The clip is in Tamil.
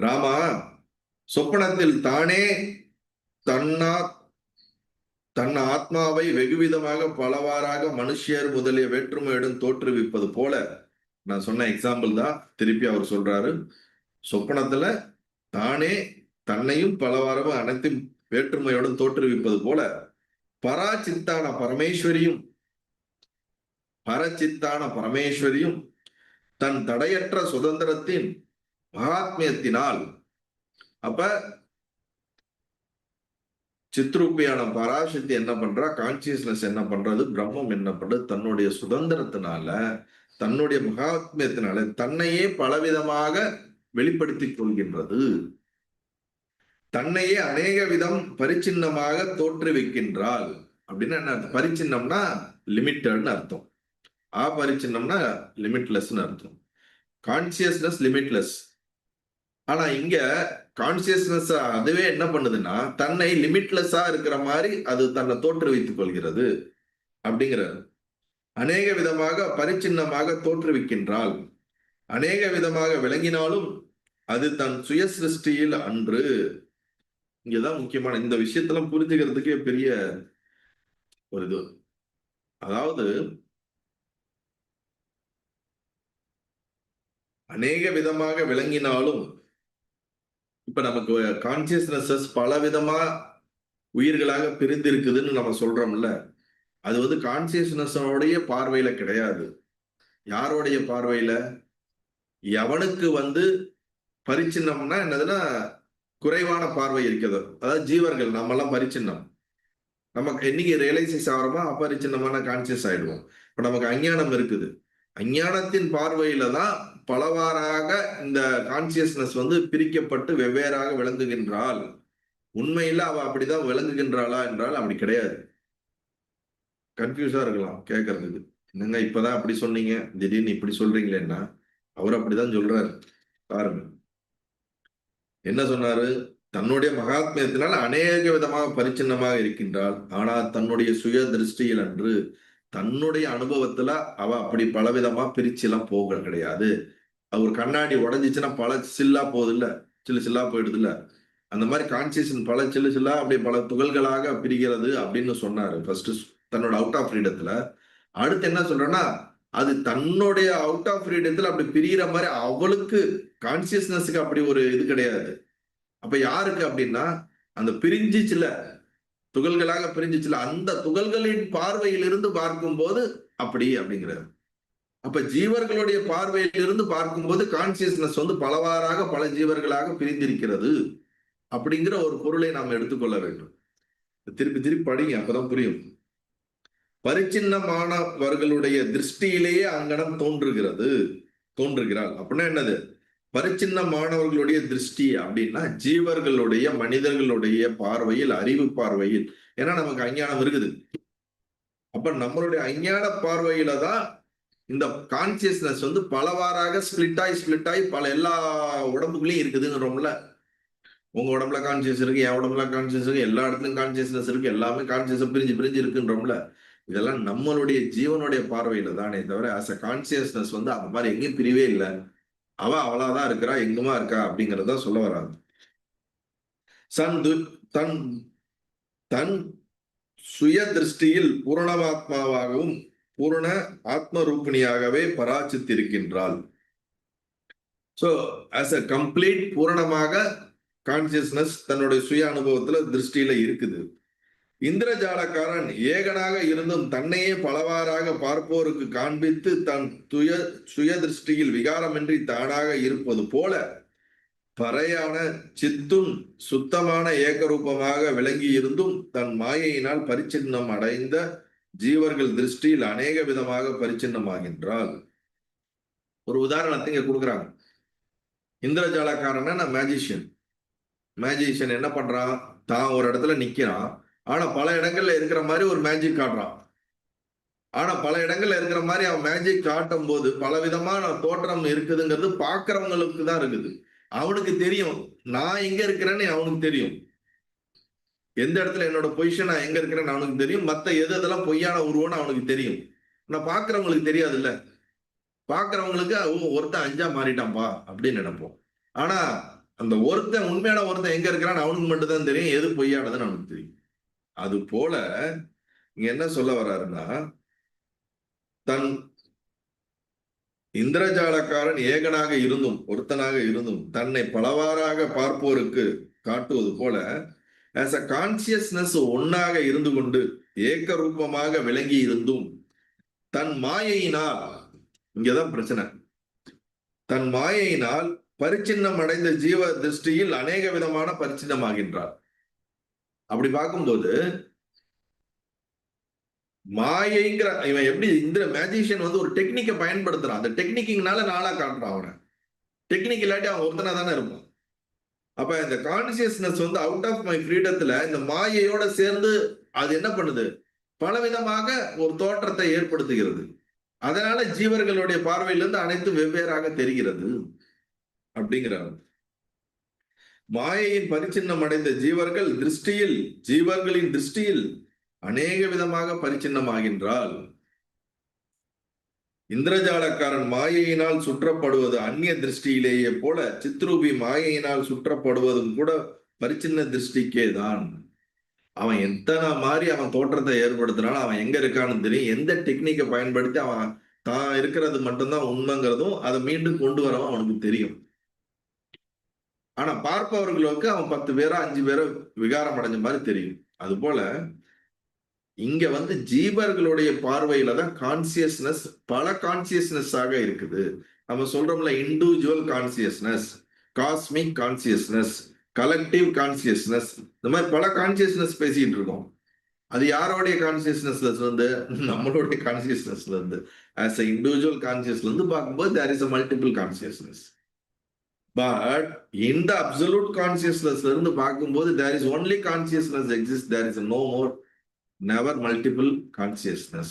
ராமா, சொப்பனத்தில் தானே தன்னா தன் ஆத்மாவை வெகுவிதமாக பலவாறாக மனுஷியர் முதலிய வேற்றுமையுடன் தோற்றுவிப்பது போல, நான் சொன்ன எக்ஸாம்பிள் தான் திருப்பி அவர் சொல்றாரு. சொப்பனத்துல தானே தன்னையும் பலவாறு அனைத்தும் வேற்றுமையுடன் தோற்றுவிப்பது போல பரச்சித்தான பரமேஸ்வரியும் தன் தடையற்ற சுதந்திரத்தின் மகாத்மியத்தினால், அப்ப சித்ரூபியான பராசக்தி என்ன பண்றா, கான்சியஸ்னஸ் என்ன பண்றது, பிரம்மம் என்ன பண்றது, தன்னுடைய சுதந்திரத்தினால தன்னுடைய மகாத்மியத்தினால தன்னையே பலவிதமாக வெளிப்படுத்திக் கொள்கின்றது. தன்னையே அநேக விதம் பரிச்சின்னமாக தோற்றுவிக்கின்றாள். அப்படின்னா என்ன அர்த்தம்? பரிச்சின்னம்னா லிமிட்டட்னு அர்த்தம், பரிச்சின்னம்னா லிமிட்லெஸ்ன்னு அர்த்தம். Consciousness limitless. ஆனா இங்க கான்சியஸ்னஸ் அதுவே என்ன பண்ணுதுன்னா, தன்னை லிமிட்லெஸ்ஸா இருக்கிற மாதிரி அது தன்னை தோற்றுவித்துக் கொள்கிறது அப்படிங்கிறார். அநேக விதமாக பரிச்சின்னமாக தோற்றுவிக்கின்றாள். அநேக விதமாக விளங்கினாலும் அது தன் சுய சிருஷ்டியில் அன்று. இங்கதான் முக்கியமான இந்த விஷயத்தெல்லாம் புரிஞ்சுக்கிறதுக்கே பெரிய ஒரு இது. அதாவது அநேக விதமாக விளங்கினாலும், இப்ப நமக்கு கான்சியஸ்னஸ் பல விதமா உயிர்களாக பிரிந்திருக்குதுன்னு நம்ம சொல்றோம்ல, அது வந்து கான்சியஸ்னஸோடைய பார்வையில கிடையாது. யாரோடைய பார்வையில? எவனுக்கு வந்து பரிச்சின்னம்னா என்னதுன்னா குறைவான பார்வை இருக்கிறது. அதாவது ஜீவர்கள் நம்ம எல்லாம் பரிச்சின்னம். நமக்கு என்னைக்கு ரியலைசைஸ் ஆகிறோமோ அபரிச்சின்னமான கான்சியஸ் ஆயிடுவோம். இப்ப நமக்கு அஞ்ஞானம் இருக்குது. அஞ்ஞானத்தின் பார்வையில தான் பலவாறாக இந்த கான்சியஸ்னஸ் வந்து பிரிக்கப்பட்டு வெவ்வேறாக விளங்குகின்றாள். உண்மையில அவ அப்படிதான் விளங்குகின்றாளா என்றால் அப்படி கிடையாது. கன்ஃபியூஸா இருக்கலாம் கேட்கறதுக்கு. என்னங்க இப்பதான் அப்படி சொன்னீங்க, திடீர்னு இப்படி சொல்றீங்களேன்னா, அவர் அப்படிதான் சொல்றாரு. பாருங்க என்ன சொன்னாரு. தன்னுடைய மகாத்மியத்தினால் அநேக விதமாக பரிச்சின்னமாக இருக்கின்றாள். ஆனால் தன்னுடைய சுய திருஷ்டியில் அன்று, தன்னுடைய அனுபவத்துல அவ அப்படி பலவிதமா பிரிச்சு எல்லாம் போக கிடையாது. ஒரு கண்ணாடி உடஞ்சிச்சுன்னா பல சில்லா போகுது இல்ல, சில்லு சில்லா போயிடுது இல்ல, அந்த மாதிரி கான்சியஸ் பல சில்லு சில்லா அப்படி பல துகள்களாக பிரிகிறது அப்படின்னு சொன்னாரு ஃபர்ஸ்ட் தன்னோட அவுட் ஆஃப் ஃப்ரீடத்துல. அடுத்து என்ன சொல்றேன்னா, அது தன்னுடைய அவுட் ஆஃப் ஃப்ரீடத்துல அப்படி பிரிகிற மாதிரி அவளுக்கு கான்சியஸ்னஸுக்கு அப்படி ஒரு இது கிடையாது. அப்ப யாருக்கு அப்படின்னா, அந்த பிரிஞ்சிச்சுல, துகள்களாக பிரிஞ்சிச்சுல, அந்த துகள்களின் பார்வையிலிருந்து பார்க்கும்போது அப்படி அப்படிங்கிறார். அப்ப ஜீவர்களுடைய பார்வையிலிருந்து பார்க்கும்போது கான்சியஸ்னஸ் வந்து பலவாறாக பல ஜீவர்களாக பிரிந்திருக்கிறது அப்படிங்கிற ஒரு பொருளை நாம் எடுத்துக்கொள்ள வேண்டும். திருப்பி திருப்பி படிங்க, அப்பதான் புரியும். பரிச்சின்னமானவர்களுடைய திருஷ்டியிலேயே அங்கனம் தோன்றுகிறாள். அப்படின்னா என்னது? பரிச்சின்னமானவர்களுடைய திருஷ்டி அப்படின்னா ஜீவர்களுடைய மனிதர்களுடைய பார்வையில், அறிவு பார்வையில். ஏன்னா நமக்கு அஞ்ஞானம் இருக்குது. அப்ப நம்மளுடைய அஞ்ஞான பார்வையில தான் இந்த கான்சியஸ்னஸ் வந்து பலவாறாக ஸ்பிளிட் ஆகி பல எல்லா உடம்புகளையும் இருக்குதுங்கிறோம்ல. உங்க உடம்புல கான்சியஸ் இருக்கு, என் உடம்புல கான்சியஸ் இருக்கு, எல்லா இடத்துலயும் கான்சியஸ்னஸ் இருக்கு, எல்லாமே கான்சியஸ் பிரிஞ்சு இருக்குன்றோம்ல. இதெல்லாம் நம்மளுடைய ஜீவனுடைய பார்வையில தானே தவிர ஆஸ் அ கான்சியஸ்னஸ் வந்து அந்த மாதிரி எங்கேயும் பிரிவே இல்லை. அவளாதான் இருக்கிறா, எங்குமா இருக்கா அப்படிங்கறத சொல்ல வராது. தன் தன் சுய திருஷ்டியில் பூரணமாத்மாவாகவும் பூரண ஆத்ம ரூபிணியாகவே பராச்சித்திருக்கின்றாள். சோ ஆஸ் அ கம்ப்ளீட் பூரணமாக கான்சியஸ்னஸ் தன்னுடைய சுய அனுபவத்துல திருஷ்டியில இருக்குது. இந்திரஜாலக்காரன் ஏகனாக இருந்தும் தன்னையே பலவாறாக பார்ப்போருக்கு காண்பித்து தன் சுய திருஷ்டியில் விகாரமின்றி தானாக இருப்பது போல பறையான சித்தும் சுத்தமான ஏகரூபமாக விளங்கி இருந்தும் தன் மாயையினால் பரிச்சின்னம் அடைந்த ஜீவர்கள் திருஷ்டியில் அநேக விதமாக பரிச்சின்னமாகின்றாள். ஒரு உதாரணத்தை இங்க கொடுக்குறாங்க. இந்திரஜாலக்காரன் மேஜிஷியன் என்ன பண்றான்? தான் ஒரு இடத்துல நிக்கிறான், ஆனா பல இடங்கள்ல இருக்கிற மாதிரி ஒரு மேஜிக் காட்டுறான். ஆனா பல இடங்கள்ல இருக்கிற மாதிரி அவன் மேஜிக் காட்டும் போது பல விதமான தோற்றம் இருக்குதுங்கிறது பாக்குறவங்களுக்கு தான் இருக்குது. அவனுக்கு தெரியும் நான் எங்க இருக்கிறேன்னு அவனுக்கு தெரியும். எந்த இடத்துல என்னோட பொசிஷன் நான் எங்க இருக்கிறேன்னு அவனுக்கு தெரியும். மத்த எதெல்லாம் பொய்யான உருவம்னு அவனுக்கு தெரியும். நான் பாக்குறவங்களுக்கு தெரியாது இல்ல. பாக்குறவங்களுக்கு ஒருத்தன் அஞ்சா மாறிட்டான்பா அப்படின்னு நினைப்போம். ஆனா அந்த ஒருத்தன் உண்மையான ஒருத்தன் எங்க இருக்கிறான்னு அவனுக்கு மட்டும் தான் தெரியும், எது பொய்யானதுன்னு அவனுக்கு தெரியும். அது போல இங்க என்ன சொல்ல வர்றாருன்னா, தன் இந்திரஜாலக்காரன் ஏகனாக இருந்தும் ஒருத்தனாக இருந்தும் தன்னை பலவாறாக பார்ப்போருக்கு காட்டுவது போல ஆஸ் அ கான்சியஸ்னஸ் ஒன்னாக இருந்து கொண்டு ஏக ரூபமாக விளங்கி இருந்தும் தன் மாயையினால், இங்கதான் பிரச்சனை, தன் மாயையினால் பரிச்சின்னம் அடைந்த ஜீவ திருஷ்டியில் அநேக விதமான பரிச்சின்னமாகின்றார். அப்படி பார்க்கும்போது மாயைங்கிற இவன் எப்படி இந்த மேஜிஷியன் வந்து ஒரு டெக்னிக்கை பயன்படுத்துறான். அந்த டெக்னிக்கிங்னால நாளா காட்டுறான் அவனை. டெக்னிக் இல்லாட்டி அவன் ஒருத்தனா தானே இருப்பான். அப்ப இந்த கான்சியஸ்னஸ் வந்து அவுட் ஆஃப் மை ஃப்ரீடத்துல இந்த மாயையோட சேர்ந்து அது என்ன பண்ணுது, பலவிதமாக ஒரு தோற்றத்தை ஏற்படுத்துகிறது. அதனால ஜீவர்களுடைய பார்வையிலிருந்து அனைத்தும் வெவ்வேறாக தெரிகிறது அப்படிங்கிறார். மாயையின் பரிச்சின்னம் அடைந்த ஜீவர்கள் திருஷ்டியில், ஜீவர்களின் திருஷ்டியில் அநேக விதமாக பரிச்சின்னமாகின்றால் இந்திரஜாலக்காரன் மாயையினால் சுற்றப்படுவது அந்நிய திருஷ்டியிலேயே போல சித்ரூபி மாயையினால் சுற்றப்படுவதும் கூட பரிச்சின்ன திருஷ்டிக்கே தான். அவன் எத்தனை மாதிரி அவன் தோற்றத்தை ஏற்படுத்தினாலும் அவன் எங்க இருக்கான்னு தெரியும். எந்த டெக்னிக்கை பயன்படுத்தி அவன் தான் இருக்கிறது மட்டும்தான் உண்மைங்கிறதும் அதை மீண்டும் கொண்டு வரவும் அவனுக்கு தெரியும். ஆனா பார்ப்பவர்களுக்கு அவன் 10 பேரோ 5 பேரோ விகாரம் அடைஞ்ச மாதிரி தெரியும். அது போல இங்க வந்து ஜீவர்களுடைய பார்வையில தான் கான்சியஸ்னஸ் பல கான்சியஸ்னஸ் ஆக இருக்குது. நம்ம சொல்றோம்ல individual consciousness, cosmic consciousness, collective consciousness, இந்த மாதிரி பல கான்சியஸ்னஸ் பேசிட்டு இருக்கோம். அது யாரோடைய கான்சியஸ்னஸ்ல இருந்து, நம்மளுடைய கான்சியஸ்னஸ்ல இருந்து, ஆஸ் எ இண்டிவிஜுவல் கான்சியஸ்ல இருந்து பார்க்கும்போது there is a multiple consciousness. But இந்த அப்சல்யூட் கான்சியஸ்னஸ்ல இருந்து பார்க்கும்போது there is only consciousness exist, there is no more, never multiple consciousness.